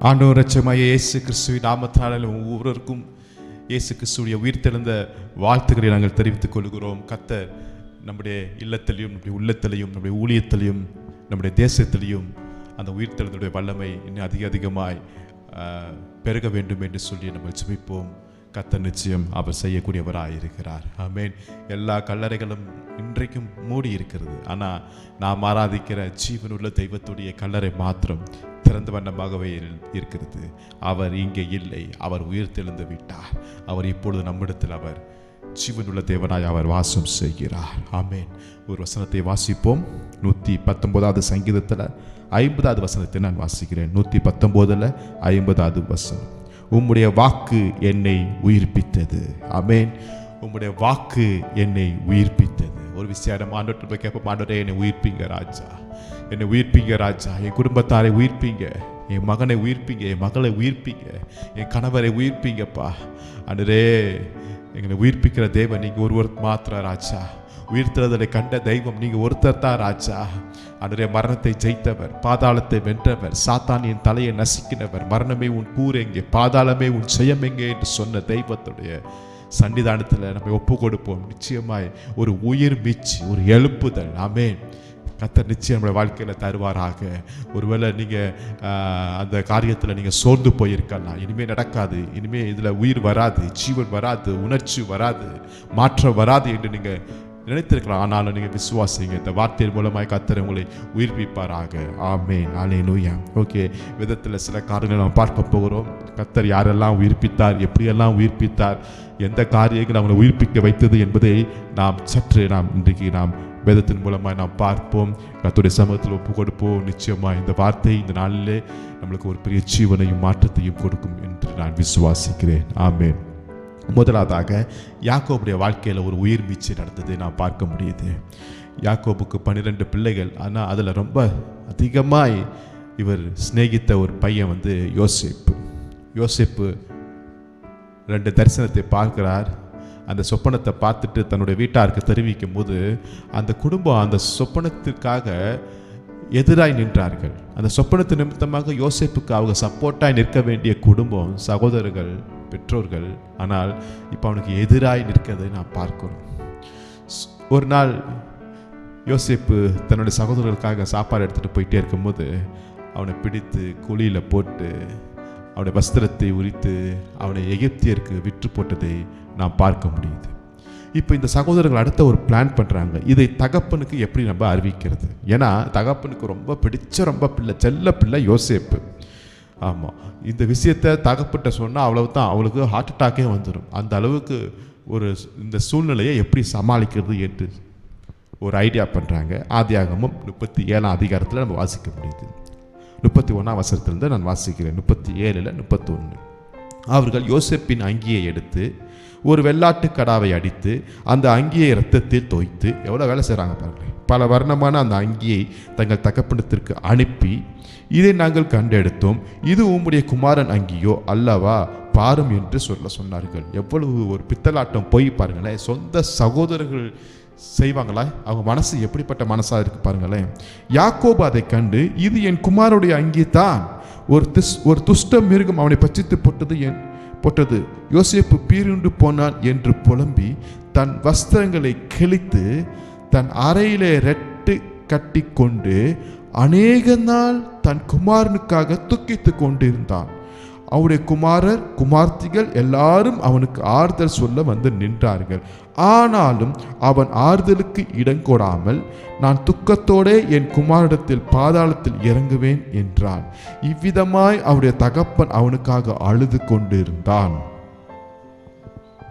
ஆண்டவர் இரட்சகராகிய இயேசு கிறிஸ்துவின் நாமத்தினாலே ஒவ்வொருவருக்கும் இயேசு கிறிஸ்துவுடைய உயிர்த்தெழுந்த வாழ்த்துக்களை நாங்கள் தெரிவித்துக் கொள்கிறோம். கர்த்தர் நம்முடைய இல்லத்திலையும் நம்முடைய உள்ளத்திலையும் நம்முடைய ஊழியத்திலையும் நம்முடைய தேசத்திலையும் அந்த உயிர்த்தெழுந்தனுடைய வல்லமை இன்னும் அதிகமாய் பெருக வேண்டும் என்று சொல்லி நம்ம ஜெபிப்போம். கர்த்தர் நிச்சயம் அவர் செய்யக்கூடியவராக இருக்கிறார். ஆமென். எல்லா கல்லறைகளும் இன்றைக்கும் மூடி இருக்கிறது. ஆனால் நாம் ஆராதிக்கிற ஜீவனுள்ள தெய்வத்துடைய கல்லறை மாத்திரம் திறந்த வண்ணமாகவே இருக்கிறது. அவர் இங்கே இல்லை, அவர் உயிர்த்தெழுந்து விட்டார். அவர் இப்பொழுது நம்மிடத்தில் அவர் ஜீவனுள்ள தேவனாய் அவர் வாசம் செய்கிறார். ஆமென். ஒரு வசனத்தை வாசிப்போம். 119வது சங்கீதத்தில் 50வது வசனத்தை நான் வாசிக்கிறேன். 119ல் 50வது வசனம். உம்முடைய வாக்கு என்னை உயிர்ப்பித்தது. ஆமென். உம்முடைய வாக்கு என்னை உயிர்ப்பித்தது. ஒரு விஷயம் ஆண்டவர்கிட்ட போய் கேட்போம், ஆண்டவரே என்னை உயிர்ப்பீங்க ராஜா, என்னை உயிர்ப்பீங்க ராஜா, என் குடும்பத்தாரை உயிர்ப்பீங்க, என் மகனை உயிர்ப்பீங்க, என் மகளை உயிர்ப்பீங்க, என் கணவரை உயிர்ப்பீங்கப்பா. ஆண்டவரே எங்களை உயிர்ப்பிக்கிற தேவன் நீங்கள் ஒருவர் மாத்திரம் ராஜா. உயிர்த்தெழுதலை கண்ட தெய்வம் நீங்கள் ஒருத்தர் தான் ராஜா. ஆண்டவரே மரணத்தை ஜெயித்தவர், பாதாளத்தை வென்றவர், சாத்தானின் தலையை நசுக்கினவர், மரணமே உன் கூர் எங்கே, பாதாளமே உன் ஜெயம் எங்கே என்று சொன்ன தெய்வத்துடைய சன்னிதானத்தில் நம்ம ஒப்பு கொடுப்போம். நிச்சயமாய் ஒரு உயிர் மீட்சி, ஒரு எழுப்புதல். ஆமென். கர்த்தர் நிச்சயம் நம்முடைய வாழ்க்கையில் தருவாராக. ஒருவேளை நீங்கள் அந்த காரியத்தில் நீங்கள் சோர்ந்து போயிருக்கலாம், இனிமேல் நடக்காது, இனிமேல் இதில் உயிர் வராது, ஜீவன் வராது, உணர்ச்சி வராது, மாற்றம் வராது என்று நீங்கள் நினைத்திருக்கலாம். ஆனாலும் நீங்கள் விசுவாசிங்க, இந்த வார்த்தையின் மூலமாக கர்த்தர் உங்களை உயிர்ப்பிப்பாராக. ஆமென். அல்லேலூயா. ஓகே, விதத்தில் சில காரியங்களை நாம் பார்க்க போகிறோம். கர்த்தர் யாரெல்லாம் உயிர்ப்பித்தார், எப்படியெல்லாம் உயிர்ப்பித்தார், எந்த காரியங்கள் அவங்களை உயிர்ப்பிக்க வைத்தது என்பதை சற்று இன்றைக்கு வேதத்தின் மூலமாக நாம் பார்ப்போம். கர்த்தருடைய சமூகத்தில் ஒப்பு கொடுப்போம். நிச்சயமாக இந்த வார்த்தை இந்த நாளிலே நம்மளுக்கு ஒரு பெரிய ஜீவனையும் மாற்றத்தையும் கொடுக்கும் என்று நான் விசுவாசிக்கிறேன். ஆமென். முதலாவதாக யாக்கோபுடைய வாழ்க்கையில் ஒரு உயிர் மீட்சி நடந்ததை நான் பார்க்க முடியுது. யாக்கோபுக்கு 12 பிள்ளைகள். ஆனால் அதில் ரொம்ப அதிகமாய் இவர் சிநேகித்த ஒரு பையன் யோசேப்பு. யோசேப்பு 2 தரிசனத்தை பார்க்கிறார். அந்த சொப்பனத்தை பார்த்துட்டு தன்னுடைய வீட்டாருக்கு தெரிவிக்கும் போது அந்த குடும்பம் அந்த சொப்பனத்திற்காக எதிராய் நின்றார்கள். அந்த சொப்பனத்து நிமித்தமாக யோசேப்புக்கு அவங்க சப்போர்ட்டாய் நிற்க வேண்டிய குடும்பம், சகோதரர்கள், பெற்றோர்கள், ஆனால் இப்போ அவனுக்கு எதிராய் நிற்கிறதை நான் பார்க்கிறோம். ஒரு நாள் யோசேப்பு தன்னுடைய சகோதரர்களுக்காக சாப்பாடு எடுத்துகிட்டு போயிட்டே இருக்கும்போது அவனை பிடித்து குழியில் போட்டு அவனுடைய வஸ்திரத்தை உரித்து அவனை எகிப்தியருக்கு விற்று போட்டதை நாம் பார்க்க முடியுது. இப்போ இந்த சகோதரர்கள் அடுத்த ஒரு பிளான் பண்ணுறாங்க, இதை தகப்பனுக்கு எப்படி நம்ம அறிவிக்கிறது. ஏன்னா தகப்பனுக்கு ரொம்ப பிடிச்ச செல்ல பிள்ளை யோசேப்பு. ஆமாம், இந்த விஷயத்தை தகப்பட்ட சொன்னால் அவ்வளவுதான், அவளுக்கு ஹார்ட் அட்டாக்கே வந்துடும். அந்த அளவுக்கு இந்த சூழ்நிலையை எப்படி சமாளிக்கிறது என்று ஒரு ஐடியா பண்ணுறாங்க. ஆதியாகமம் 37ஆம் அதிகாரத்தில் நம்ம வாசிக்க முடியுது. 31ஆம் வசனத்திலிருந்து நான் வாசிக்கிறேன். 37ல் 31. அவர்கள் யோசேப்பின் அங்கியை எடுத்து ஒரு வெள்ளாட்டு கடாவை அடித்து அந்த அங்கியை இரத்தத்தில் தோய்த்து, எவ்வளோ வேலை செய்கிறாங்க பாருங்களேன், பல வர்ணமான அந்த அங்கியை தங்கள் தகப்பனத்திற்கு அனுப்பி, இதை நாங்கள் கண்டெடுத்தோம், இது உம்முடைய குமாரன் அங்கியோ அல்லவா, பாரும் என்று சொன்னார்கள். எவ்வளவு ஒரு பித்தலாட்டம் போய் பாருங்களேன். சொந்த சகோதரர்கள் செய்வாங்களா? அவங்க மனசு எப்படிப்பட்ட மனசா இருக்கு பாருங்களேன். யாக்கோபு அதை கண்டு, இது என் குமாரனுடைய அங்கி தான், ஒரு துஷ்ட மிருகம் அவனை பச்சித்து போட்டது, யோசேப்பு பீருண்டு போனான் என்று புலம்பி தன் வஸ்திரங்களை கிழித்து தன் அறையிலே ரெட்டு கட்டி கொண்டு அநேக நாள் தன் குமாரனுக்காக துக்கித்து கொண்டிருந்தான். அவருடைய குமார்த்திகள் எல்லாரும் அவனுக்கு ஆறுதல் சொல்ல நின்றார்கள். ஆனாலும் அவன் ஆறுதலுக்கு இடம் கொடாமல், நான் துக்கத்தோடே என் குமாரிடத்தில் பாதாளத்தில் இறங்குவேன் என்றான். இவ்விதமாய் அவருடைய தகப்பன் அவனுக்காக அழுது கொண்டிருந்தான்.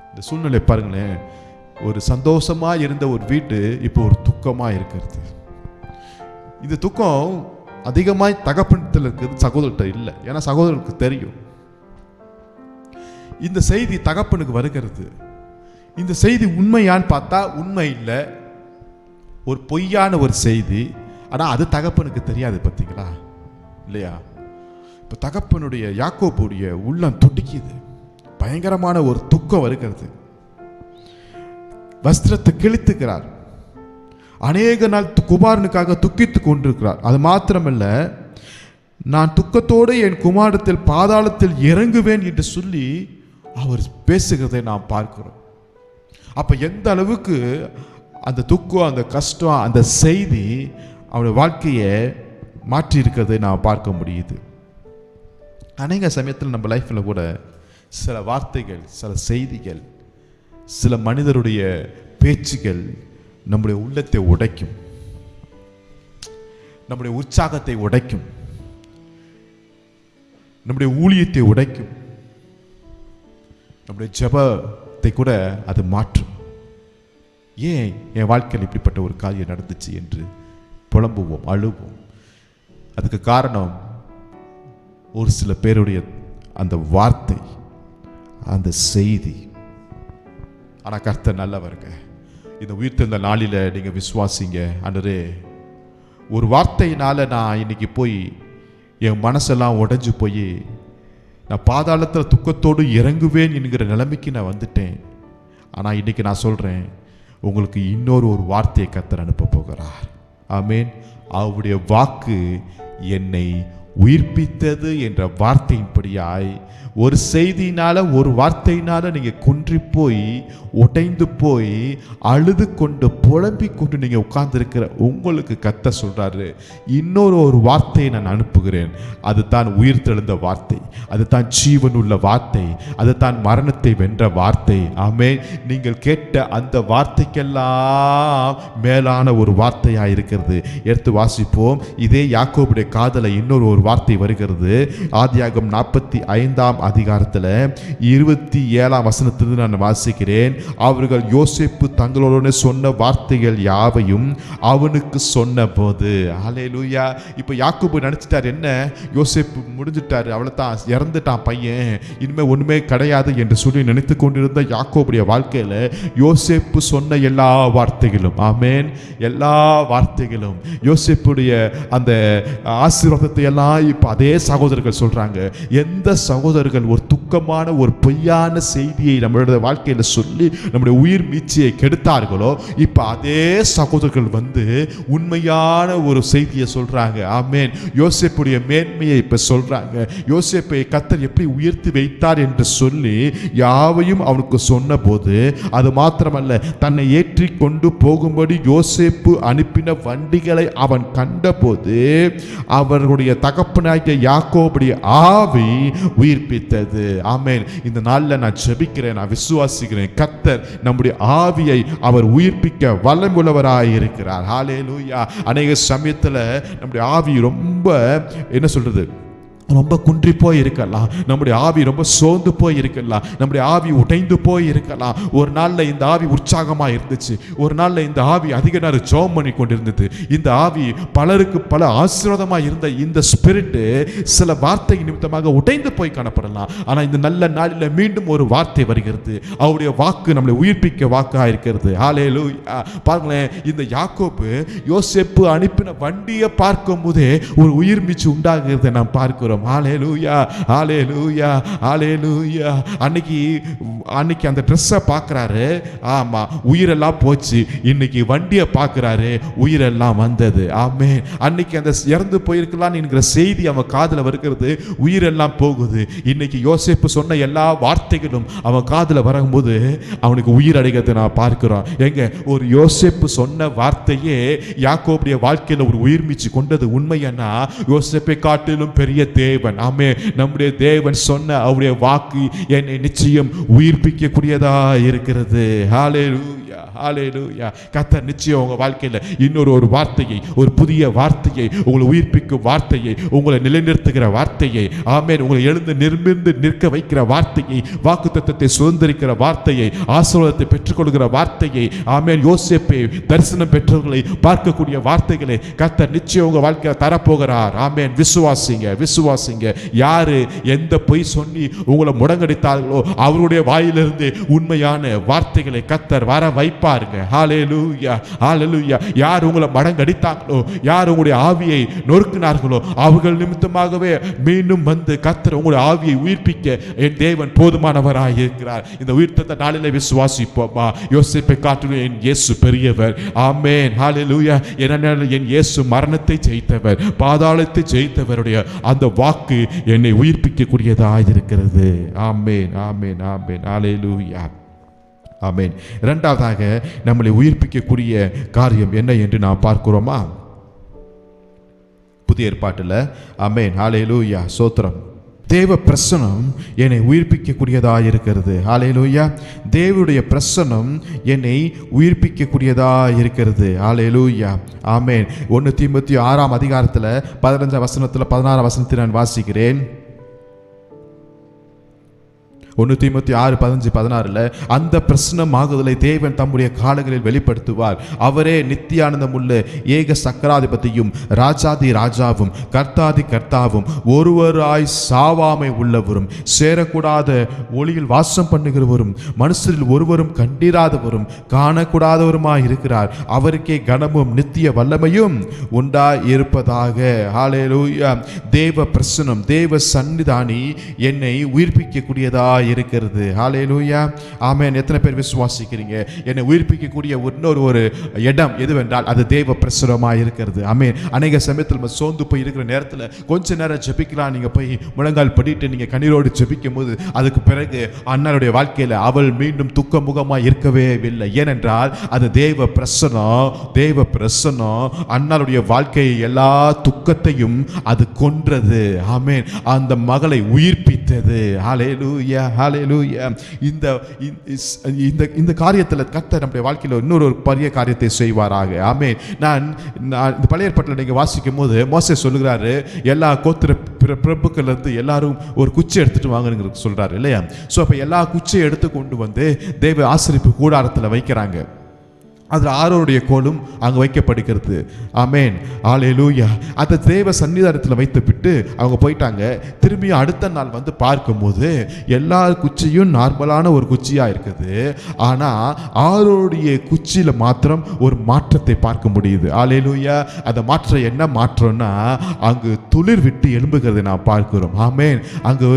இந்த சூழ்நிலை பாருங்களேன். ஒரு சந்தோஷமா இருந்த ஒரு வீட்டு இப்போ ஒரு துக்கமா இருக்கிறது. இந்த துக்கம் அதிகமாய் தகப்பனத்தில் இருக்கிறது, சகோதரர்கிட்ட இல்லை. ஏன்னா சகோதரருக்கு தெரியும் இந்த செய்தி தகப்பனுக்கு வருகிறது. இந்த செய்தி உண்மையான்னு பார்த்தா உண்மை இல்லை, ஒரு பொய்யான ஒரு செய்தி. ஆனால் அது தகப்பனுக்கு தெரியாது. பார்த்தீங்களா இல்லையா? இப்போ தகப்பனுடைய யாக்கோபுடைய உள்ளம் துடிக்குது. பயங்கரமான ஒரு துக்கம் வருகிறது. வஸ்திரத்தை கிழித்துக்கிறார். அநேக நாள் குமாரனுக்காக துக்கித்து கொண்டிருக்கிறார். அது மாத்திரமல்ல, நான் துக்கத்தோடு என் குமாரத்தில் பாதாளத்தில் இறங்குவேன் என்று சொல்லி அவர் பேசுகிறதை நாம் பார்க்கிறோம். அப்ப எந்த அளவுக்கு அந்த துக்கம், அந்த கஷ்டம், அந்த செய்தி அவருடைய வாழ்க்கையை மாற்றி இருக்கிறதை நாம் பார்க்க முடியுது. அநேக சமயத்தில் நம்ம லைஃப்பில் கூட சில வார்த்தைகள், சில செய்திகள், சில மனிதருடைய பேச்சுகள் நம்முடைய உள்ளத்தை உடைக்கும், நம்முடைய உற்சாகத்தை உடைக்கும், நம்முடைய ஊழியத்தை உடைக்கும், நம்முடைய ஜெபத்தை கூட அது மாற்றும். ஏன் என் வாழ்க்கையில் இப்படிப்பட்ட ஒரு காரியம் நடந்துச்சு என்று புலம்புவோம், அழுவோம். அதுக்கு காரணம் ஒரு சில பேருடைய அந்த வார்த்தை, அந்த செய்தி. ஆனால் கர்த்தர் நல்லவருங்க. இந்த உயிர்த்தெழுந்த நாளில் நீங்கள் விசுவாசிங்க. ஆண்டவரே, ஒரு வார்த்தையினால நான் இன்னைக்கு போய் என் மனசெல்லாம் உடைஞ்சு போய் நான் பாதாளத்தில் துக்கத்தோடு இறங்குவேன் என்கிற நிலைமைக்கு நான் வந்துட்டேன். ஆனால் இன்னைக்கு நான் சொல்கிறேன், உங்களுக்கு இன்னொரு வார்த்தையை கர்த்தர் அனுப்ப போகிறார். ஆமேன். அவருடைய வாக்கு என்னை உயிர்ப்பித்தது என்ற வார்த்தையின்படியாய் ஒரு செய்தியினால, ஒரு வார்த்தையினால நீங்க குன்றி போய், உடைந்து போய், அழுது கொண்டு, புலம்பிக் கொண்டு நீங்க உட்கார்ந்து இருக்கிற உங்களுக்கு கர்த்தர் சொல்றாரு, இன்னொரு வார்த்தையை நான் அனுப்புகிறேன். அதுதான் உயிர் தெழுந்த வார்த்தை, அதுதான் ஜீவனுள்ள வார்த்தை, அதுதான் மரணத்தை வென்ற வார்த்தை. ஆமென். நீங்கள் கேட்ட அந்த வார்த்தைக்கெல்லாம் மேலான ஒரு வார்த்தையா இருக்கிறது. எடுத்து வாசிப்போம். இதே யாக்கோபுடைய காதல இன்னொரு வார்த்தை வருகிறது. ஆதியாகமம் 45 அதிகாரத்தில் 27 வசனத்திலிருந்து நான் வாசிக்கிறேன். அவர்கள் யோசேப்பு தங்களோட சொன்ன வார்த்தைகள் யாவையும் அவனுக்கு சொன்ன போது. ஹல்லேலூயா. இப்போ யாக்கோபு நினைச்சிட்டார், என்ன யோசேப்பு முடிஞ்சிட்டாரு, அவ்வளவுதான், இறந்துட்டான் பையன், இனிமே ஒண்ணுமே கிடையாது என்று சொல்லி நினைத்து கொண்டிருந்த யாக்கோபுடைய வாழ்க்கையில யோசேப்பு சொன்ன எல்லா வார்த்தைகளும், ஆமேன், எல்லா வார்த்தைகளும், யோசேப்புடைய அந்த ஆசீர்வாதத்தை எல்லாம் இப்ப அதே சகோதரர்கள் சொல்றாங்க. எந்த சகோதரர்கள் ஒரு துக்கமான, ஒரு பொய்யான செய்தியை நம்மளுடைய வாழ்க்கையில சொல்லி நம்முடைய உயிர் மீட்சியை கெடுத்தார்களோ, இப்ப அதே சகோதரர்கள் வந்து உண்மையான ஒரு செய்தியை சொல்றாங்க. ஆமென். யோசேப்புடைய மேன்மையை இப்ப சொல்றாங்க. யோசேப்பை கர்த்தர் எப்படி உயர்த்தி வைத்தார் என்று சொல்லி யாவையும் அவனுக்கு சொன்ன போது, அது மாத்திரமல்ல, தன்னை ஏற்றி கொண்டு போகும்படி யோசேப்பு அனுப்பின வண்டிகளை அவன் கண்டபோது அவர்களுடைய தகப்பனாகிய யாக்கோபுடைய ஆவி உயிர்ப்பித்தது. ஆமென். இந்த நாளில் நான் ஜெபிக்கிறேன், நான் விசுவாசிக்கிறேன், கர்த்தர் நம்முடைய ஆவியை அவர் உயிர்ப்பிக்க வல்லமுள்ளவராய் இருக்கிறார். ஹல்லேலூயா. அநேக சமயத்தில் நம்முடைய ஆவி ரொம்ப என்ன சொல்றது, ரொம்ப குன்றி போய் இருக்கலாம், நம்முடைய ஆவி ரொம்ப சோர்ந்து போய் இருக்கலாம், நம்முடைய ஆவி உடைந்து போய் இருக்கலாம். ஒரு நாளில் இந்த ஆவி உற்சாகமா இருந்துச்சு, ஒரு நாளில் இந்த ஆவி அதிக நேரம் ஜெபம் பண்ணி கொண்டிருந்தது, இந்த ஆவி பலருக்கு பல ஆசீர்வாதமா இருந்த இந்த ஸ்பிரிட் சில வார்த்தை நிமித்தமாக உடைந்து போய் காணப்படலாம். ஆனா இந்த நல்ல நாளில் மீண்டும் ஒரு வார்த்தை வருகிறது. அவருடைய வாக்கு நம்மளை உயிர்ப்பிக்க வாக்கா இருக்கிறது. ஹல்லேலூயா. பாருங்களேன், இந்த யாக்கோபு யோசேப்பு அனுப்பின வண்டியை பார்க்கும் போதே ஒரு உயிர் மீட்சி உண்டாகிறதை நாம் பார்க்கிறோம். ஹல்லேலூயா, ஹல்லேலூயா, ஹல்லேலூயா. அன்னைக்கு அந்த ட்ரெஸ்ஸை பார்க்குறாரு, ஆமா, உயிரெல்லாம் போச்சு. இன்னைக்கு வண்டியை பார்க்குறாரு, உயிரெல்லாம் வந்தது. ஆமென். அன்னைக்கு அந்த இறந்து போயிருக்கலாம் என்கிற செய்தி அவன் காதில் வருகிறது, உயிரெல்லாம் போகுது. இன்னைக்கு யோசேப்பு சொன்ன எல்லா வார்த்தைகளும் அவன் காதில் வரும்போது அவனுக்கு உயிர் அடைகிறதை நான் பார்க்கிறோம். எங்க ஒரு யோசேப்பு சொன்ன வார்த்தையே யாக்கோபுடைய வாழ்க்கையில் ஒரு உயிர் மீட்சி கொண்டது. உண்மையானா யோசேப்பை காட்டிலும் பெரிய தேவன், ஆமே, நம்முடைய தேவன் சொன்ன அவருடைய வாக்கு என்னை நிச்சயம் உயிர்ப்பிக்க கூடியதா இருக்கிறது. ஹல்லேலூயா, ஹல்லேலூயா. கர்த்தர் நிச்சயம் உங்க வாழ்க்கையில இன்னொரு வார்த்தையை, ஒரு புதிய வார்த்தையை, உங்களை உயிர்ப்பிக்கும் வார்த்தையை, உங்களை நிலைநிறுத்துகிற வார்த்தையை, ஆமென், உங்களை எழுந்து நிமிர்ந்து நிற்க வைக்கிற வார்த்தையை, வாக்குத்தத்தத்தை சுதந்திரிக்கிற வார்த்தையை, ஆசீர்வாதத்தை பெற்றுக்கொள்கிற வார்த்தையை, ஆமென், யோசேப்பை தரிசனம் பெற்றவர்களை பார்க்கக்கூடிய வார்த்தைகளை கர்த்தர் நிச்சயம் உங்க வாழ்க்கையில தரப்போகிறார். ஆமென். விசுவாசிங்க, விசுவாசிங்க. யாரு எந்த பொய் சொல்லி உங்களை முடங்கடித்தார்களோ அவருடைய வாயிலிருந்து உண்மையான வார்த்தைகளை கர்த்தர் வர வைப்பார். பாருங்க. ஹல்லேலூயா, ஹல்லேலூயா. யார் உங்களை மடங்கடித்தாங்களோ, யார் உங்களுடைய ஆவியை நொறுக்கினார்களோ, அவர்கள் நிமித்தமாகவே மீண்டும் வந்து கர்த்தர் உங்களுடைய ஆவியை உயிர்ப்பிக்க என் தேவன் போதுமானவராய் இருக்கிறார். இந்த உயிர்த்தெழுந்த நாளிலே விசுவாசிப்போமா? யோசேப்பை காட்டிலும் என் இயேசு பெரியவர். ஆமென், ஹல்லேலூயா. ஏனென்றால் என் இயேசு மரணத்தை ஜெயித்தவர், பாதாளத்தை ஜெயித்தவருடைய அந்த வாக்கு என்னை உயிர்ப்பிக்கக்கூடியதாக இருக்கிறது. ஆமென், ஆமென், ஆமென், ஹல்லேலூயா, ஆமென். இரண்டாவதாக நம்மளை உயிர்ப்பிக்கக்கூடிய காரியம் என்ன என்று நாம் பார்க்கிறோமா? புதிய ஏற்பாட்டில் ஆமென், ஹல்லேலூயா, ஸ்தோத்திரம். தேவ பிரசனம் என்னை உயிர்ப்பிக்கக்கூடியதாக இருக்கிறது. ஹல்லேலூயா. தேவனுடைய பிரசனம் என்னை உயிர்ப்பிக்கக்கூடியதாக இருக்கிறது. ஹல்லேலூயா, ஆமென். 1 தீமோத்தேயு 6ஆம் அதிகாரத்தில் 15ஆம் வசனத்தில் 16ஆம் வசனத்தில் நான் வாசிக்கிறேன். 1 தீமோத்தேயு 6:15-16 அந்த பிரசன்னமாகுதலை தேவன் தம்முடைய காலங்களில் வெளிப்படுத்துவார். அவரே நித்தியானந்தம் உள்ள ஏக சக்கராதிபதியும் ராஜாதி ராஜாவும் கர்த்தாதி கர்த்தாவும் ஒருவராய் சாவாமை உள்ளவரும் சேரக்கூடாத ஒளியில் வாசம் பண்ணுகிறவரும் மனுஷரில் ஒருவரும் கண்டிராதவரும் காணக்கூடாதவருமாய் இருக்கிறார். அவருக்கே கனமும் நித்திய வல்லமையும் உண்டாய் இருப்பதாக. ஹல்லேலூயா. தேவ பிரசன்னம், தேவ சன்னிதானி என்னை உயிர்ப்பிக்கக்கூடியதா இருக்கிறது. ஹல்லேலூயா, ஆமென். எத்தனை பேர் விசுவாசிக்கிறீங்க? என்னை உயிர்ப்பிக்கக்கூடிய இன்னொரு இடம் எதுவென்றால் அது தேவ பிரசுரமாக இருக்கிறது. ஆமென். அநேக சமயத்தில் நம்ம சோர்ந்து போய் இருக்கிற நேரத்தில் கொஞ்ச நேரம் ஜெபிக்கலாம். நீங்கள் போய் முழங்கால் படிட்டு நீங்கள் கண்ணீரோடு ஜெபிக்கும் போது அதுக்கு பிறகு அண்ணனுடைய வாழ்க்கையில் அவள் மீண்டும் துக்க முகமாக இருக்கவே இல்லை. ஏனென்றால் அது தேவ பிரசனம். தேவ பிரசனம் அண்ணனுடைய வாழ்க்கையை எல்லா துக்கத்தையும் அது கொன்றது. ஆமென். அந்த மகளை உயிர்ப்பித்தது. ஹல்லேலூயா, ஹல்லேலூயா. இந்த காரியத்தில் கர்த்தர் நம்முடைய வாழ்க்கையில் இன்னொரு பெரிய காரியத்தை செய்வாராக. ஆமென். நான் இந்த பழைய ஏற்பாட்டில் நீங்கள் வாசிக்கும் போது மோசே சொல்லுகிறாரு, எல்லா கோத்திர பிரபுக்கள் இருந்து எல்லாரும் ஒரு குச்சி எடுத்துட்டு வாங்கன்னு சொல்றாரு இல்லையா? ஸோ அப்போ எல்லா குச்சியை எடுத்து கொண்டு வந்து தேவ ஆசரிப்பு கூடாரத்தில் வைக்கிறாங்க. அதில் ஆரோருடைய கோலும் அங்கே வைக்கப்படுகிறது. ஆமென், ஹல்லேலூயா. அந்த தேவ சன்னிதானத்தில் வைத்துவிட்டு அவங்க போயிட்டாங்க. திரும்பி அடுத்த நாள் வந்து பார்க்கும்போது எல்லா குச்சியும் நார்மலான ஒரு குச்சியாக இருக்குது. ஆனால் ஆரோருடைய குச்சியில் மாத்திரம் ஒரு மாற்றத்தை பார்க்க முடியுது. ஹல்லேலூயா. அந்த மாற்றம் என்ன மாற்றம்னா அங்கு துளிர் விட்டு எழும்புகிறதை நாம் பார்க்கிறோம். ஆமென். அங்கு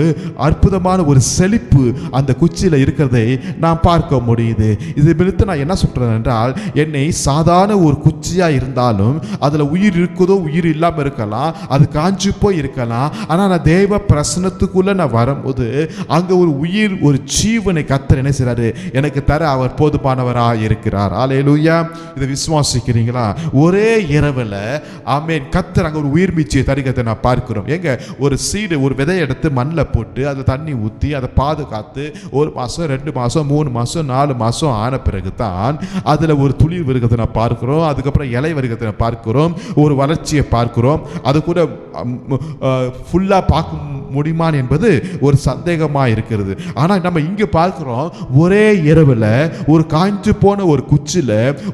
அற்புதமான ஒரு செழிப்பு அந்த குச்சியில் இருக்கிறதை நாம் பார்க்க முடியுது. இது குறித்து நான் என்ன சொல்கிறேன் என்றால், என்னை சாதாரண ஒரு குச்சியா இருந்தாலும் அதுல உயிர் இருக்குதோ உயிர் இல்லாம இருக்கலாம், அது காஞ்சு போய் இருக்கலாம். ஆனா நான் தேவ பிரசன்னத்துக்குள்ள நான் வரும்போது அங்க ஒரு உயிர், ஒரு ஜீவனை கர்த்தர் என்ன செய்றாரு எனக்கு தர அவர் போதுமானவராக இருக்கிறார். ஹல்லேலூயா. இதை விசுவாசிக்கிறீங்களா? ஒரே இரவுல ஆமென் கர்த்தர் அங்க ஒரு உயிர் மீட்சியை தருகிறதை நான் பார்க்கிறோம். எங்க ஒரு சீடு, ஒரு விதையை எடுத்து மண்ணில் போட்டு அதை தண்ணி ஊற்றி அதை பாதுகாத்து 1 மாதம் 2 மாதம் 3 மாதம் 4 மாதம் ஆன பிறகு தான் அதில் ஒரு துளிர் வருகிறதை நான் பார்க்கிறோம். அதுக்கப்புறம் இலை வருகிறதை நான் பார்க்கிறோம். ஒரு வளர்ச்சியை பார்க்கிறோம். அது கூட ஃபுல்லா பார்க்க முடியுமான் என்பது ஒரு சந்தேகமாக இருக்கிறது. ஆனால் நம்ம இங்கே பார்க்கிறோம், ஒரே இரவில் ஒரு காய்ஞ்சு போன ஒரு குச்சில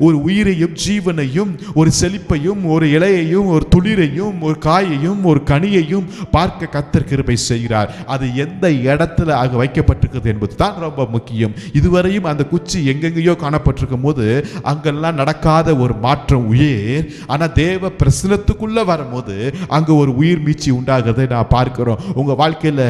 ஒரு உயிரையும் ஜீவனையும் ஒரு செழிப்பையும் ஒரு இலையையும் ஒரு துளிரையும் ஒரு காயையும் ஒரு கனியையும் பார்க்க கர்த்தர் கிருபை செய்கிறார். அது எந்த இடத்துல அங்க வைக்கப்பட்டிருக்கிறது என்பது தான் ரொம்ப முக்கியம். இதுவரையும் அந்த குச்சி எங்கெங்கேயோ காணப்பட்டிருக்கும் போது அங்கெல்லாம் நடக்காத ஒரு மாற்றம் உயிர். ஆனால் தேவ பிரசனத்துக்குள்ள வரும்போது அங்க ஒரு உயிர் மீட்சி உண்டாகிறதை நான் பார்க்கிறோம். உங்க வாழ்க்கையில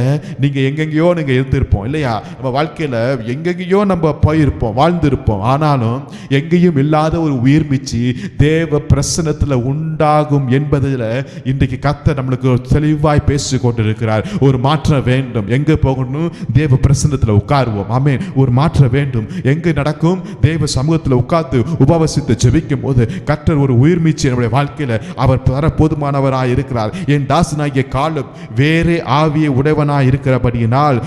நீங்க எங்கெங்கயோ நீங்க இருந்திருப்போம் இல்லையா? நம்ம வாழ்க்கையில எங்கெங்கயோ நம்ம போயிருப்போம், வாழ்ந்திருப்போம். ஆனாலும் எங்கேயும் இல்லாத ஒரு உயிர் மீட்சி தேவ பிரசன்னத்துல உண்டாகும் என்பதில் இன்றைக்கு கர்த்தர் நம்மளுக்கு தெளிவாய் பேசி கொண்டிருக்கிறார். ஒரு மாற்றம் வேண்டும். எங்க போகணும்? தேவ பிரசன்னத்துல உட்காருவோம். ஆமென். ஒரு மாற்றம் வேண்டும். எங்க நடக்கும்? தேவ சமூகத்தில் உட்கார்ந்து உபவாசித்து ஜெபிக்கும் போது கர்த்தர் ஒரு உயிர் மீட்சி நம்முடைய வாழ்க்கையில அவர் தர போதுமானவராய் இருக்கிறார். என் தாசனாகிய காலம் வேறே ஆவியை உடையவனாய் இருக்கிறபடியினால்,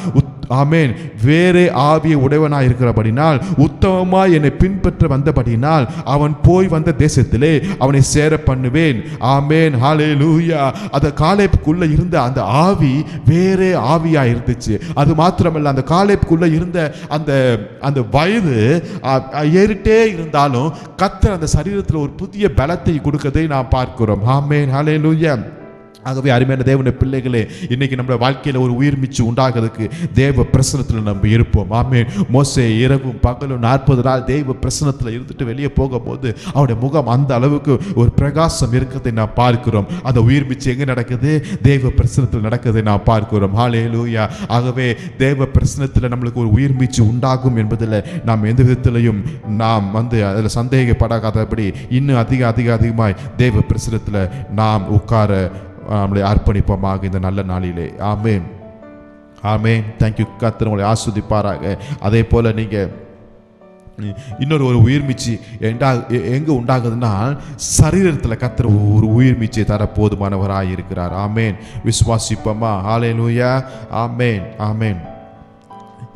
ஆமென், வேறே ஆவியை உடையவனாய் இருக்கிறபடினால் உத்தமமாய் என்னை பின்பற்ற வந்தபடினால் அவன் போய் வந்த தேசத்திலே அவனை சேர பண்ணுவேன். ஆமென், ஹல்லேலூயா. அந்த காலேபுக்குள்ள இருந்த அந்த ஆவி வேறே ஆவியா இருந்துச்சு. அது மாத்திரமல்ல, அந்த காலேபுக்குள்ள இருந்த அந்த வயது ஏறிட்டே இருந்தாலும் கர்த்தர் அந்த சரீரத்தில் ஒரு புதிய பலத்தை கொடுக்கதை நாம் பார்க்கிறோம். ஆமென், ஹல்லேலூயா. ஆகவே அருமையான தேவனுடைய பிள்ளைகளே, இன்னைக்கு நம்ம வாழ்க்கையில் ஒரு உயிர் மீச்சு உண்டாகிறதுக்கு தேவ பிரசனத்தில் நம்ம இருப்போம். ஆமென். மோசே இரவும் பகலும் 40 நாள் தேவ பிரசனத்தில் இருந்துட்டு வெளியே போகும்போது அவருடைய முகம் அந்த அளவுக்கு ஒரு பிரகாசம் இருக்கிறதை நாம் பார்க்கிறோம். அந்த உயிர் மீச்சு எங்கே நடக்குது? தேவ பிரசனத்தில் நடக்குதை நாம் பார்க்கிறோம். ஹல்லேலூயா. ஆகவே தேவ பிரசனத்தில் நம்மளுக்கு ஒரு உயிர் மீச்சு உண்டாகும் என்பதில் நாம் எந்த விதத்திலையும் நாம் அதில் சந்தேகப்படாதபடி இன்னும் அதிகமாய் தேவ பிரசனத்தில் நாம் உட்கார நம்மளை அர்ப்பணிப்போமாக இந்த நல்ல நாளிலே. ஆமென், ஆமென். தேங்க்யூ. கர்த்தர் உங்களை ஆஸ்வதிப்பாராக. அதே போல் நீங்கள் இன்னொரு ஒரு உயிர் மீச்சு எங்கே உண்டாகுதுன்னா, சரீரத்தில் கர்த்தர் ஒரு உயிர் மீச்சை தர போதுமானவராக இருக்கிறார். ஆமென். விசுவாசிப்போமா? ஹல்லேலூயா. ஆமென், ஆமென்.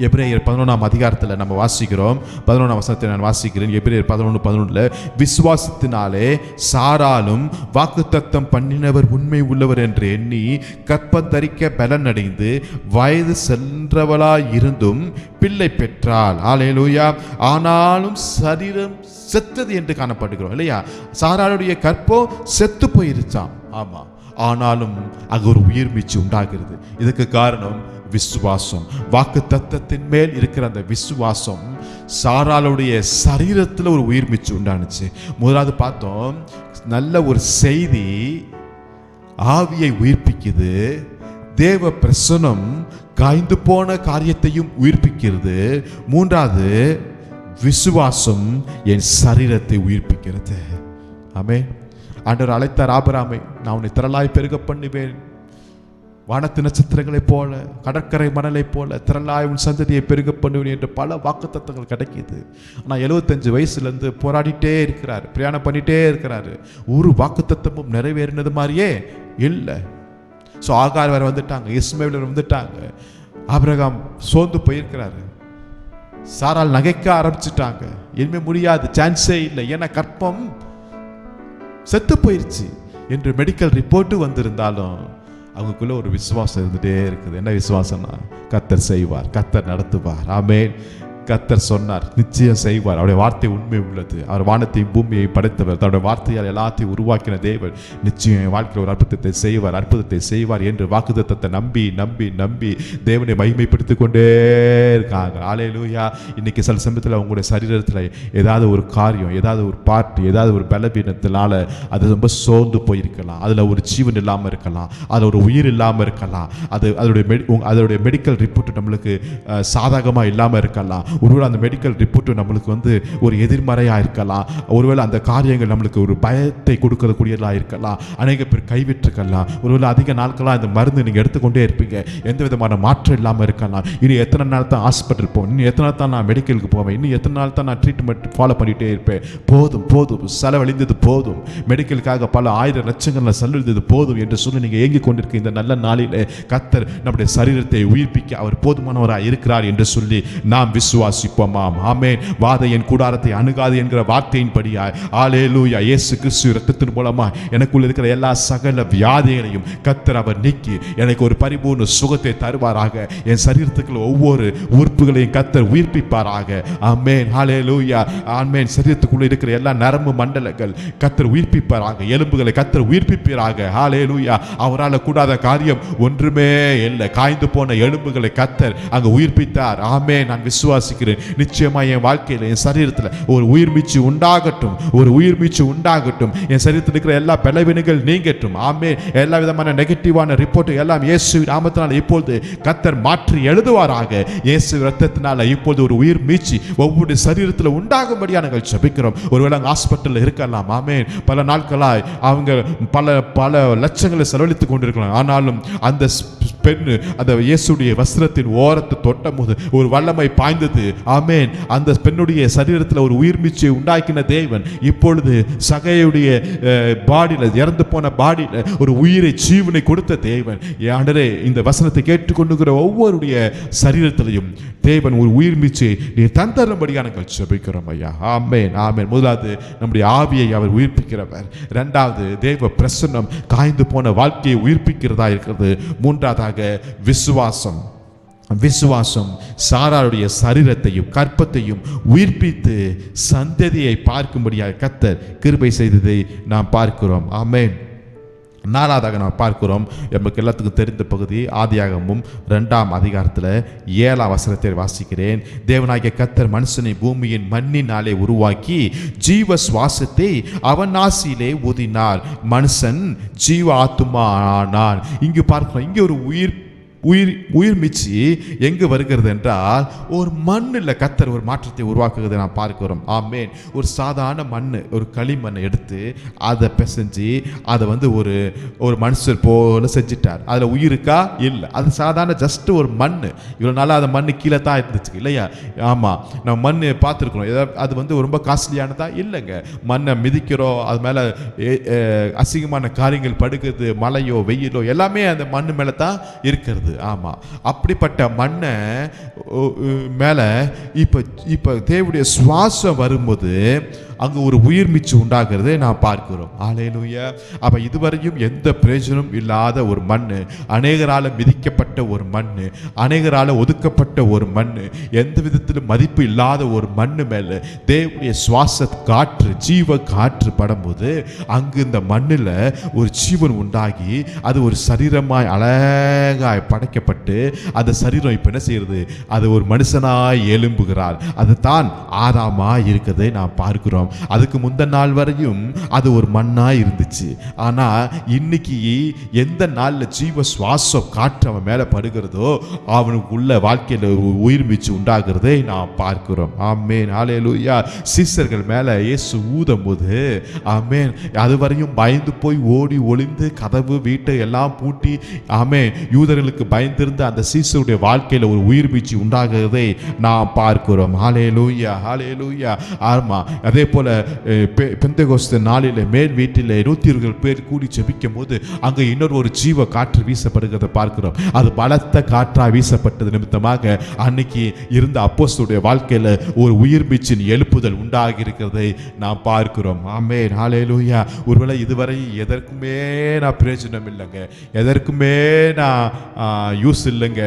எபிரேயர் 11ஆம் அதிகாரத்தில் நம்ம வாசிக்கிறோம். 11ஆம் வசனத்தை நான் வாசிக்கிறேன். எபிரேயர் 11:11 விசுவாசத்தினாலே சாராலும் வாக்குத்தத்தம் பண்ணினவர் உண்மை உள்ளவர் என்று எண்ணி கற்பந்தரிக்க பலன் அடைந்து வயது சென்றவளாய் இருந்தும் பிள்ளை பெற்றாள். ஹல்லேலூயா. ஆனாலும் சரீரம் செத்தது என்று காணப்படுகிறோம் இல்லையா? சாராளுடைய கற்போ செத்து போயிருச்சாம். ஆமா, ஆனாலும் அங்கு ஒரு உயிர் மீச்சு உண்டாகிறது. இதுக்கு காரணம் விசுவாசம். வாக்கு தத்தத்தின் மேல் இருக்கிற அந்த விசுவாசம் சாராளுடைய சரீரத்தில் ஒரு உயிர் மீச்சு உண்டானுச்சு. முதலாவது பார்த்தோம், நல்ல ஒரு செய்தி ஆவியை உயிர்ப்பிக்குது. தேவ பிரசனம் காய்ந்து போன காரியத்தையும் உயிர்ப்பிக்கிறது. மூன்றாவது, விசுவாசம் என் சரீரத்தை உயிர்ப்பிக்கிறது. ஆமென். ஆண்டவர் அழைத்தார் ஆபிரகாமை, நான் உன்னை திரளாய் பெருக பண்ணுவேன், வானத்து நட்சத்திரங்களைப் போல கடற்கரை மணலைப் போல திரளாய் உன் சந்ததியை பெருக பண்ணுவேன் என்று பல வாக்குத்தத்தங்கள் கிடைக்கிது. ஆனால் 75 வயசுலேருந்து போராடிட்டே இருக்கிறார், பிரயாணம் பண்ணிகிட்டே இருக்கிறாரு. ஒரு வாக்குத்தத்தமும் நிறைவேறினது மாதிரியே இல்லை. ஸோ ஆகார் வேறு வந்துட்டாங்க, இஸ்மவேல் வந்துட்டாங்க. ஆபிரகாம் சோர்ந்து போயிருக்கிறாரு. சாரால் நகைக்க ஆரம்பிச்சுட்டாங்க. இனிமே முடியாது, சான்ஸே இல்லை, ஏன்னா கற்பம் செத்து போயிருச்சு என்று மெடிக்கல் ரிப்போர்ட்டு வந்திருந்தாலும் அவங்களுக்குள்ள ஒரு விசுவாசம் இருந்துட்டே இருக்குது. என்ன விசுவாசம்னா, கர்த்தர் செய்வார், கர்த்தர் நடத்துவார். ஆமென். கர்த்தர் சொன்னார், நிச்சயம் செய்வார். அவருடைய வார்த்தை உண்மை உள்ளது. அவர் வானத்தையும் பூமியை படைத்தவர், தன்னுடைய வார்த்தையால் எல்லாத்தையும் உருவாக்கின தேவன் நிச்சயம் என் வாழ்க்கையில் ஒரு அற்புதத்தை செய்வார் என்று வாக்குத்தத்தத்தை நம்பி நம்பி நம்பி தேவனை மகிமைப்படுத்திக் கொண்டே இருக்காங்க. ஹல்லேலூயா. இன்னைக்கு சில சமயத்தில் உங்களுடைய சரீரத்தில் ஏதாவது ஒரு காரியம், ஏதாவது ஒரு பார்ட்டி, ஏதாவது ஒரு பலவீனத்தினால அது ரொம்ப சோர்ந்து போயிருக்கலாம். அதில் ஒரு ஜீவன் இல்லாமல் இருக்கலாம், அதில் ஒரு உயிர் இல்லாமல் இருக்கலாம், அதோடைய மெடிக்கல் ரிப்போர்ட் நம்மளுக்கு சாதகமாக இல்லாமல் இருக்கலாம். ஒருவேளை அந்த மெடிக்கல் ரிப்போர்ட் நம்மளுக்கு ஒரு எதிர்மறையாக இருக்கலாம். ஒருவேளை அந்த காரியங்கள் நம்மளுக்கு ஒரு பயத்தை கொடுக்கக்கூடியதாக இருக்கலாம். அநேக பேர் கைவிட்டுருக்கலாம். ஒருவேளை அதிக நாட்களாக இந்த மருந்து நீங்கள் எடுத்துக்கொண்டே இருப்பீங்க, எந்த விதமான மாற்றம் இல்லாமல் இருக்கலாம். இன்னும் எத்தனை நாள் தான் ஹாஸ்பிட்டல் போவேன், இன்னும் எத்தனை நாள் தான் நான் மெடிக்கலுக்கு போவேன், இன்னும் எத்தனை நாள் தான் நான் ட்ரீட்மெண்ட் ஃபாலோ பண்ணிகிட்டே இருப்பேன், போதும் செலவழிந்தது போதும், மெடிக்கலுக்காக பல ஆயிரம் லட்சங்களில் செலவழிந்தது போதும் என்று சொல்லி நீங்கள் ஏங்கி கொண்டிருக்க இந்த நல்ல நாளில் கர்த்தர் நம்முடைய சரீரத்தை உயிர்ப்பிக்க அவர் போதுமானவராக இருக்கிறார் என்று சொல்லி நாம் விசுவாசிப்போமாம். ஆமென். வாதையின் கூடாரத்தை அணுகாது என்கிற வார்த்தையின்படியாய் ஹல்லேலூயா, இயேசு கிறிஸ்து இரத்தத்தின் மூலமாய் எனக்குள்ள இருக்கிற எல்லா சகல வியாதிகளையும் கர்த்தர் அவர் நீக்கி எனக்கு ஒரு பரிபூர்ண சுகத்தை தருவாராக. என் சரீரத்துக்குள்ள ஒவ்வொரு உறுப்புகளையும் கர்த்தர் உயிர்ப்பிப்பாராக. ஆமென். ஹல்லேலூயா. ஆமென். சரீரத்துக்குள்ள இருக்கிற எல்லா நரம்பு மண்டலங்கள் கர்த்தர் உயிர்ப்பிப்பாராக. எலும்புகளை கர்த்தர் உயிர்ப்பிப்பாராக. ஹல்லேலூயா. அவரால் கூடாத காரியம் ஒன்றுமே இல்லை. காய்ந்து போன எலும்புகளை கர்த்தர் அங்கு உயிர்ப்பித்தார். ஆமென். நான் விசுவாசிக்கிறேன், நிச்சயமா என் வாழ்க்கையில் என் சரீரத்தில் ஒரு உயிர் மீச்சு உண்டாகட்டும், ஒரு உயிர் மீச்சு உண்டாகட்டும். என் சரீரத்தில் இருக்கிற எல்லா பலவீனங்கள் நீங்கட்டும். ஆமென். எல்லா விதமான நெகட்டிவான ரிப்போர்ட் எல்லாம் இயேசு நாமத்தினால் இப்பொழுது கர்த்தர் மாற்றி எழுதுவாராக. இயேசு இரத்தத்தினால இப்பொழுது ஒரு உயிர் மீச்சு ஒவ்வொரு சரீரத்தில் உண்டாகும்படியாக நாங்கள் ஜெபிக்கிறோம். ஒருவேளை ஹாஸ்பிட்டலில் இருக்கலாம். ஆமென். பல நாட்களாய் அவங்க பல லட்சங்களை செலவழித்துக் கொண்டிருக்கலாம். ஆனாலும் அந்த பெண் அந்த இயேசுடைய வஸ்திரத்தின் ஓரத்தை தொட்ட போது ஒரு வல்லமை பாய்ந்தது. ஆமென். அந்த பெண்ணுடைய சரீரத்தில் ஒரு உயிர் மீச்சை உண்டாக்கின தேவன் இப்பொழுது சகையுடைய பாடியில், இறந்து போன பாடியில் ஒரு உயிரை ஜீவனை கொடுத்த தேவன். ஆண்டவரே, இந்த வசனத்தை கேட்டுக்கொண்டுகிற ஒவ்வொருடைய சரீரத்திலையும் தேவன் ஒரு உயிர் மீச்சை நீ தந்தரும்படியாக நாங்கள் ஜெபிக்கிறோம் ஐயா. ஆமென், ஆமென். முதலாவது நம்முடைய ஆவியை அவர் உயிர்ப்பிக்கிறவர். இரண்டாவது தேவ பிரசன்னம் காய்ந்து போன வாழ்க்கையை உயிர்ப்பிக்கிறதா இருக்கிறது. மூன்றாவதாக விசுவாசம். விசுவாசம் சாராளுடைய சரீரத்தையும் கற்பத்தையும் உயிர்ப்பித்து சந்ததியை பார்க்கும்படியாக கர்த்தர் கிருபை செய்ததை நாம் பார்க்கிறோம். ஆமென். நாலாவதாக நாம் பார்க்கிறோம், நமக்கு எல்லாத்துக்கும் தெரிந்த பகுதி ஆதியாகமம் 2ஆம் அதிகாரத்தில் 7ஆம் வசனத்தை வாசிக்கிறேன். தேவனாகிய கர்த்தர் மனுஷனை பூமியின் மண்ணினாலே உருவாக்கி ஜீவ சுவாசத்தை அவன் நாசியிலே ஊதினார், மனுஷன் ஜீவ ஆத்துமா ஆனான். இங்கு பார்க்கிறோம், இங்கே ஒரு உயிர் மிச்சி எங்கு வருகிறது என்றால் ஒரு மண்ணில் கர்த்தர் ஒரு மாற்றத்தை உருவாக்குகிறதை நாம் பார்க்கிறோம். ஆமேன். ஒரு சாதாரண மண், ஒரு களிமண்ணை எடுத்து அதை பிசைஞ்சு அதை ஒரு மனுஷர் போல செஞ்சிட்டார். அதில் உயிருக்கா இல்லை, அது சாதாரண ஜஸ்ட் ஒரு மண். இவ்வளோ நாளாக அந்த மண் கீழே தான் இருந்துச்சு இல்லையா? ஆமாம், நம்ம மண் பார்த்துருக்குறோம். அது ரொம்ப காஸ்ட்லியானதா இல்லைங்க. மண்ணை மிதிக்கிறோம், அது மேலே அசிங்கமான காரியங்கள் படுகிறது, மழையோ வெயிலோ எல்லாமே அந்த மண் மேலே தான் இருக்கிறது. ஆமாம், அப்படிப்பட்ட மண்ணை மேலே இப்போ தேவனுடைய சுவாசம் வரும்போது அங்கே ஒரு உயிர் மிச்சு உண்டாகிறதை நாம் பார்க்கிறோம். ஹல்லேலூயா. அப்போ இதுவரையும் எந்த பிரயோஜனம் இல்லாத ஒரு மண், அநேகரால் மிதிக்கப்பட்ட ஒரு மண், அநேகரால் ஒதுக்கப்பட்ட ஒரு மண், எந்த விதத்திலும் மதிப்பு இல்லாத ஒரு மண் மேலே தேவனுடைய சுவாச காற்று, ஜீவ காற்று படும்போது அங்கு இந்த மண்ணில் ஒரு ஜீவன் உண்டாகி அது ஒரு சரீரமாய் அழகாய் படைக்கப்பட்டு அந்த சரீரம் இப்போ என்ன செய்கிறது? அது ஒரு மனுஷனாய் எழும்புகிறார். அது தான் ஆதாமாய் இருக்கிறதை நாம் பார்க்கிறோம். அதுக்கு முந்தின நாள் வரையும் அது ஒரு மண்ணாய் இருந்துச்சு. ஆனால் இன்னைக்கு எந்த நாளில் ஜீவ சுவாசம் காற்று அவன் மேலே படுகிறதோ அவனுக்கு உள்ள வாழ்க்கையில் உயிர் மீச்சு உண்டாகிறதை நாம் பார்க்கிறோம். ஆமேன். ஹல்லேலூயா. சீசர்கள் மேலே இயேசு ஊதும் போது ஆமேன், அதுவரையும் பயந்து போய் ஓடி ஒளிந்து கதவு வீட்டை எல்லாம் பூட்டி ஆமேன் யூதர்களுக்கு பயந்திருந்த அந்த சீசருடைய வாழ்க்கையில் ஒரு உயிர் மீச்சு உண்டாகிறதை நாம் பார்க்கிறோம். ஹல்லேலூயா, ஹல்லேலூயா. ஆமா, அதே போல பெந்தெகோஸ்தே நாளில் மேல் வீட்டில் 120 பேர் கூடி ஜெபிக்கும் போது அங்கே இன்னொரு ஜீவ காற்று வீசப்படுகிறத பார்க்கிறோம். அது பலத்த காற்றாக வீசப்பட்டது நிமித்தமாக அன்னைக்கு இருந்த அப்போஸ்தலருடைய வாழ்க்கையில் ஒரு உயிர் மீச்சின் எழுப்புதல் உண்டாகி இருக்கிறதை நாம் பார்க்கிறோம். ஆமென். ஹல்லேலூயா. ஒருவேளை இதுவரை எதற்குமே நான் பிரயோஜனம் இல்லைங்க, எதற்குமே நான் யூஸ் இல்லைங்க,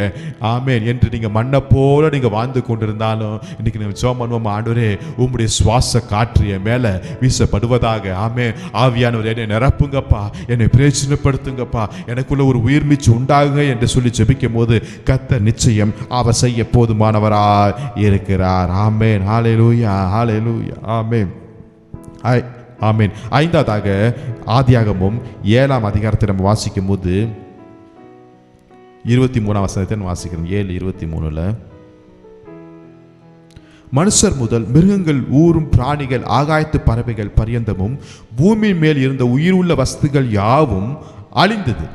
ஆமென் என்று நீங்கள் மண்ணை போல நீங்கள் வாழ்ந்து கொண்டிருந்தாலும் இன்னைக்கு நம்ம ஜெபம் பண்ணுவோம். ஆண்டவரே, உம்முடைய சுவாச காற்று என் மேலே வீசப்படுவதாக. ஆமென். ஆவியானவர் என்னை நிரப்புங்கப்பா, என்னை பிரயோஜனப்படுத்துங்கப்பா, எனக்குள்ள ஒரு உயிர் மீச்சு உண்டாகுங்க என்று சொல்லி ஜெபிக்கும் போது கர்த்தர் நிச்சயம் அவர் செய்ய போதுமானவராய் இருக்கிறார். ஆமென். ஹல்லேலூயா, ஹல்லேலூயா. ஆமென், ஆமென். ஐந்தாவதாக ஆதியாகமம் 7ஆம் அதிகாரத்தை நம்ம வாசிக்கும் போது 23ஆம் வசனத்தை வாசிக்கிறோம். 7:23 மனுஷர் முதல் மிருகங்கள், ஊரும் பிராணிகள், ஆகாயத்து பறவைகள் பரியந்தமும் பூமி மேல் இருந்த உயிருள்ள வஸ்துகள் யாவும் அழிந்தது.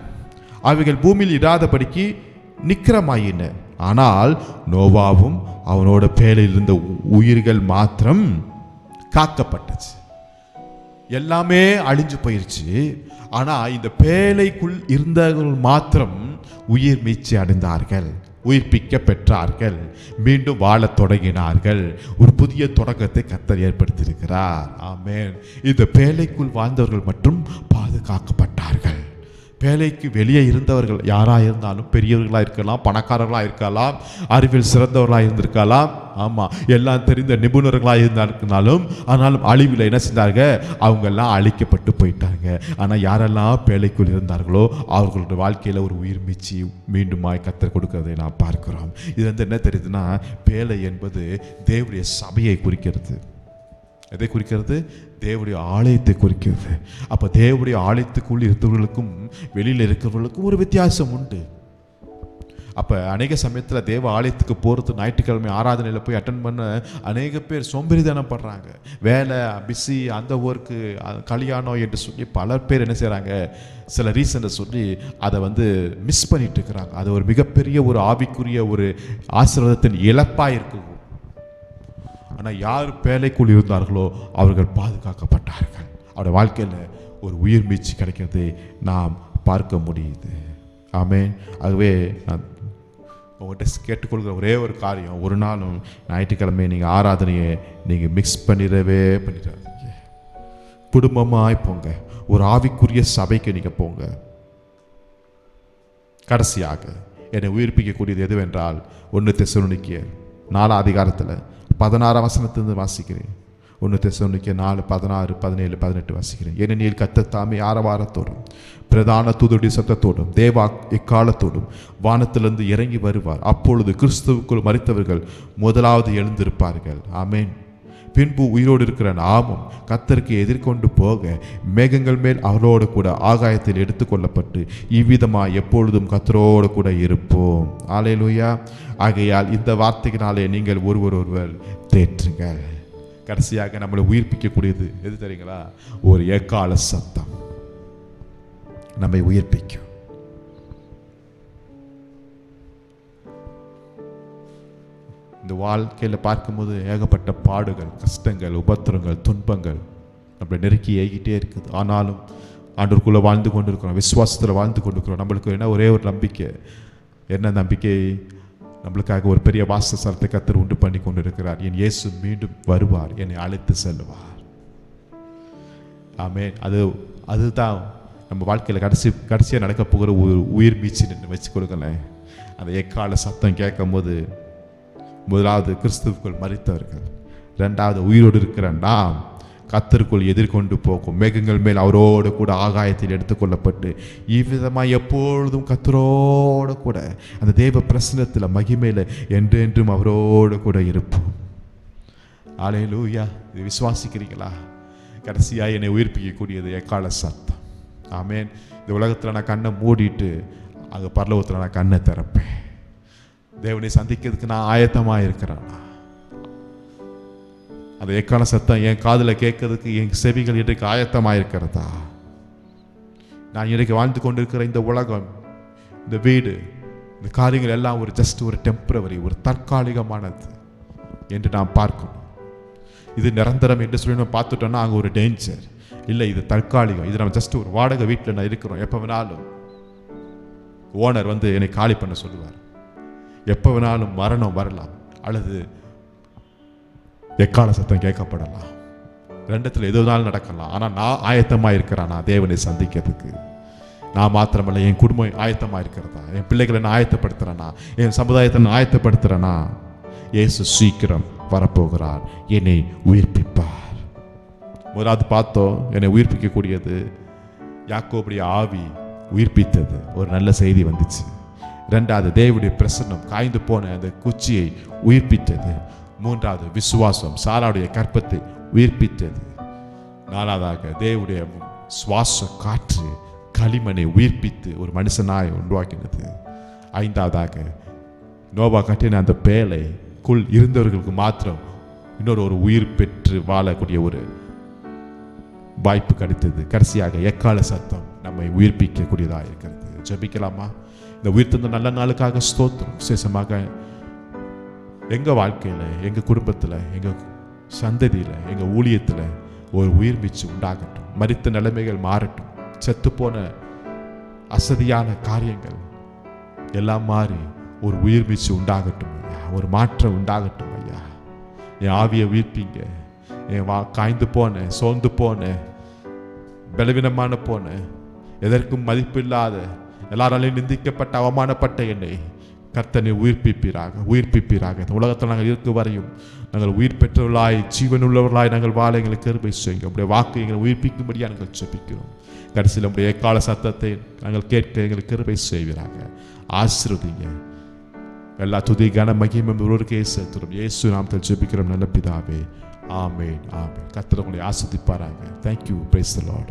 அவைகள் பூமியில் இராதபடிக்கு நிக்கிரமாயின. ஆனால் நோவாவும் அவனோட பேரில் இருந்த உயிர்கள் மாத்திரம் காக்கப்பட்டுச்சு. எல்லாமே அழிஞ்சு போயிருச்சு. ஆனால் இந்த பேழைக்குள் இருந்தவர்கள் மாத்திரம் உயிர் மீட்சி அடைந்தார்கள், உயிர்ப்பிக்க பெற்றார்கள், மீண்டும் வாழத் தொடங்கினார்கள். ஒரு புதிய தொடக்கத்தை கர்த்தர் ஏற்படுத்தியிருக்கிறார். ஆமென். இந்த பேழைக்குள் வாழ்ந்தவர்கள் மட்டும் பாதுகாக்கப்பட்டார்கள். பேழைக்கு வெளியே இருந்தவர்கள் யாராக இருந்தாலும், பெரியவர்களாக இருக்கலாம், பணக்காரர்களாக இருக்கலாம், அறிவியல் சிறந்தவர்களாக இருந்திருக்கலாம், ஆமாம், எல்லாம் தெரிந்த நிபுணர்களாக இருந்தாலும், ஆனாலும் அழிவில் என்ன செஞ்சாங்க? அவங்கெல்லாம் அழிக்கப்பட்டு போயிட்டாங்க. ஆனால் யாரெல்லாம் பேழைக்குள் இருந்தார்களோ அவர்களுடைய வாழ்க்கையில் ஒரு உயிர் மீட்சி மீண்டுமாய் கர்த்தர் கொடுக்கிறதை நாம் பார்க்கிறோம். இது என்ன தெரியுதுன்னா, பேழை என்பது தேவனுடைய சபையை குறிக்கிறது. எதை குறிக்கிறது? தேவனுடைய ஆலயத்தை குறிக்கிறது. அப்போ தேவனுடைய ஆலயத்துக்குள் இருக்கிறவர்களுக்கும் வெளியில் இருக்கிறவர்களுக்கும் ஒரு வித்தியாசம் உண்டு. அப்போ அநேக சமயத்தில் தேவ ஆலயத்துக்கு போகிறது, ஞாயிற்றுக்கிழமை ஆராதனையில் போய் அட்டன் பண்ண அநேக பேர் சோம்பேறித்தனம் படுறாங்க. வேலை, பிஸி, அந்த ஒர்க்கு, கல்யாணம் என்று சொல்லி பல பேர் என்ன செய்கிறாங்க? சில ரீசனை சொல்லி அதை மிஸ் பண்ணிட்டு இருக்கிறாங்க. அது ஒரு மிகப்பெரிய ஒரு ஆவிக்குரிய ஒரு ஆசீர்வாதத்தின் இழப்பாக இருக்குது. ஆனால் யார் பேழைக்குள் இருந்தார்களோ அவர்கள் பாதுகாக்கப்பட்டார்கள். அவருடைய வாழ்க்கையில் ஒரு உயிர் மீட்சி கிடைக்கிறதை நாம் பார்க்க முடியுது. ஆமென். ஆகவே நான் உங்கள்கிட்ட கேட்டுக்கொள்கிற ஒரே ஒரு காரியம், ஒரு நாளும் ஞாயிற்றுக்கிழமை நீங்கள் ஆராதனையை நீங்கள் மிக்ஸ் பண்ணிடாதீங்க. குடும்பமாய் போங்க, ஒரு ஆவிக்குரிய சபைக்கு நீங்கள் போங்க. கடைசியாக என்னை உயிர்ப்பிக்கக்கூடியது எதுவென்றால் 1 தெசலோனிக்கேயர் 4ஆம் அதிகாரத்தில் 16ஆம் வசனத்திலிருந்து வாசிக்கிறேன். 1 தெசலோனிக்கேயர் 4:16-17-18 வாசிக்கிறேன். ஏனெனில் கர்த்தர் தாமே ஆரவாரத்தோடும் பிரதான தூதருடைய சத்தத்தோடும் தேவ எக்காலத்தோடும் வானத்திலிருந்து இறங்கி வருவார். அப்பொழுது கிறிஸ்துவுக்குள் மரித்தவர்கள் முதலாவது எழுந்திருப்பார்கள். ஆமென். பின்பு உயிரோடு இருக்கிற நாமும் கர்த்தருக்கு எதிர்கொண்டு போக மேகங்கள் மேல் அவரோடு கூட ஆகாயத்தில் எடுத்துக்கொள்ளப்பட்டு இவ்விதமாய் எப்பொழுதும் கர்த்தரோடு கூட இருப்போம். அல்லேலூயா. ஆகையால் இந்த வார்த்தையினாலே நீங்கள் ஒருவர் தேற்றுங்கள். கடைசியாக நம்மளை உயிர்ப்பிக்கக்கூடியது எது தெரியுங்களா? ஒரு எக்கால சத்தம் நம்மை உயிர்ப்பிக்கும். இந்த வாழ்க்கையில் பார்க்கும்போது ஏகப்பட்ட பாடுகள், கஷ்டங்கள், உபத்திரங்கள், துன்பங்கள் நம்மளை நெருக்கி ஏகிட்டே இருக்குது. ஆனாலும் ஆண்டவருக்குள்ளே வாழ்ந்து கொண்டு இருக்கிறோம், விசுவாசத்தில் வாழ்ந்து கொண்டு இருக்கிறோம். நம்மளுக்கு என்ன ஒரே ஒரு நம்பிக்கை. என்ன நம்பிக்கை? நம்மளுக்காக ஒரு பெரிய வாசஸ்தலத்தை கர்த்தர் உண்டு பண்ணி கொண்டு இருக்கிறார். என் இயேசு மீண்டும் வருவார், என்னை அழைத்து செல்வார். ஆமென். அதுதான் நம்ம வாழ்க்கையில் கடைசியாக நடக்க போகிற ஒரு உயிர் மீட்சி வச்சு கொடுக்கலேன். அந்த எக்கால சத்தம் கேட்கும் போது முதலாவது கிறிஸ்துவுக்குள் மரித்தவர்கள், இரண்டாவது உயிரோடு இருக்கிற நாம் கர்த்தருக்குள் எதிர்கொண்டு போகும் மேகங்கள் மேல் அவரோடு கூட ஆகாயத்தில் எடுத்துக்கொள்ளப்பட்டு இவ்விதமாக எப்பொழுதும் கர்த்தரோடு கூட அந்த தேவ பிரசன்னத்தில் மகிமையில் என்றென்றும் அவரோடு கூட இருப்போம். அல்லேலூயா. இது விசுவாசிக்கிறீங்களா? கடைசியாக என்னை உயிர்ப்பிக்கக்கூடியது எக்கால சத்தம். ஆமென். இந்த உலகத்தில் நான் கண்ணை மூடிட்டு அங்கே பரலோகத்தில் நான் கண்ணை திறப்பேன். தேவனை சந்திக்கிறதுக்கு நான் ஆயத்தமாக இருக்கிறேன்னா, அந்த எக்கால சத்தம் என் காதில் கேட்கறதுக்கு என் செவிகள் இன்றைக்கு ஆயத்தமாக இருக்கிறதா? நான் இன்றைக்கு வாழ்ந்து கொண்டிருக்கிற இந்த உலகம், இந்த வீடு, இந்த காரியங்கள் எல்லாம் ஒரு டெம்பரவரி, ஒரு தற்காலிகமானது என்று நாம் பார்க்கணும். இது நிரந்தரம் என்று சொல்லி நம்ம பார்த்துட்டோம்னா அங்கே ஒரு டேஞ்சர். இல்லை, இது தற்காலிகம். இது நம்ம ஜஸ்ட் ஒரு வாடகை வீட்டில் நான் இருக்கிறோம். எப்போ வேணாலும் ஓனர் வந்து என்னை காலி பண்ண சொல்லுவார். எப்போ வேணாலும் மரணம் வரலாம், அல்லது எக்கால சத்தம் கேட்கப்படலாம். ரெண்டத்தில் எது வேணாலும் நடக்கலாம். ஆனால் நான் ஆயத்தமாக இருக்கிறேனா தேவனை சந்திக்கிறதுக்கு? நான் மாத்திரமல்ல, என் குடும்பம் ஆயத்தமாக இருக்கிறதா? என் பிள்ளைகளை நான் ஆயத்தப்படுத்துகிறேனா? என் சமுதாயத்தை நான் ஆயத்தப்படுத்துகிறேனா? இயேசு சீக்கிரம் வரப்போகிறார், என்னை உயிர்ப்பிப்பார். முதலாவது பார்த்தோம், என்னை உயிர்ப்பிக்கக்கூடியது யாக்கோபுடைய ஆவி உயிர்ப்பித்தது. ஒரு நல்ல செய்தி வந்துச்சு. ரெண்டாவது தேவனுடைய பிரசன்னம் காய்ந்து போன அந்த குச்சியை உயிர்ப்பித்தது. மூன்றாவது விசுவாசம் சாராவுடைய கற்பத்தை உயிர்ப்பித்தது. நாலாவதாக தேவனுடைய சுவாச காற்று களிமண்ணை உயிர்ப்பித்து ஒரு மனுஷனாய் உருவாக்கினது. ஐந்தாவதாக நோவா கட்டின அந்த பேழைக்குள் இருந்தவர்களுக்கு மாத்திரம் இன்னொரு ஒரு உயிர் பெற்று வாழக்கூடிய ஒரு வாய்ப்பு கிடைத்தது. கடைசியாக எக்கால சத்தம் நம்மை உயிர்ப்பிக்கக்கூடியதாக இருக்கிறது. ஜெபிக்கலாமா? இந்த உயிர்த்தெழுந்த நல்ல நாளுக்காக ஸ்தோத்திரம். விசேஷமாக எங்கள் வாழ்க்கையில், எங்கள் குடும்பத்தில், எங்கள் சந்ததியில், எங்கள் ஊழியத்தில் ஒரு உயிர் மீட்சி உண்டாகட்டும். மரித்த நிலைமைகள் மாறட்டும். செத்துப்போன அசதியான காரியங்கள் எல்லாம் மாறி ஒரு உயிர் மீட்சி உண்டாகட்டும் ஐயா. ஒரு மாற்றம் உண்டாகட்டும் ஐயா. என் ஆவியை உயிர்ப்பீங்க. என் காய்ந்து போன, சோர்ந்து போன, பலவீனமான போன, எதற்கும் மதிப்பில்லாத, எல்லாராலையும் நிந்திக்கப்பட்ட, அவமானப்பட்ட என்னை கர்த்தனை உயிர்ப்பிப்பீராக. இந்த உலகத்தில் நாங்கள் இருக்க வரையும் நாங்கள் உயிர் பெற்றவர்களாய், ஜீவனுள்ளவர்களாய் நாங்கள் வாழ எங்களுக்கு கிருபை செய்யுங்க. உங்களுடைய வாக்கு எங்களை உயிர்ப்பிக்கும்படியாக நாங்கள் ஜெபிக்கிறோம். கடைசியில் நம்முடைய எக்கால சத்தத்தை நாங்கள் கேட்க எங்களுக்கு கிருபை செய்வீராக. ஆசீர்வதிங்க. எல்லா துதி கன மகிமை ஒருவருக்கே செலுத்துகிறோம். இயேசு நாமத்தில் ஜெபிக்கிறோம் நல்ல பிதாவே. ஆமென், ஆமென். கர்த்தர் உங்களை ஆசீர்வதிப்பாராக. Thank you. Praise the Lord.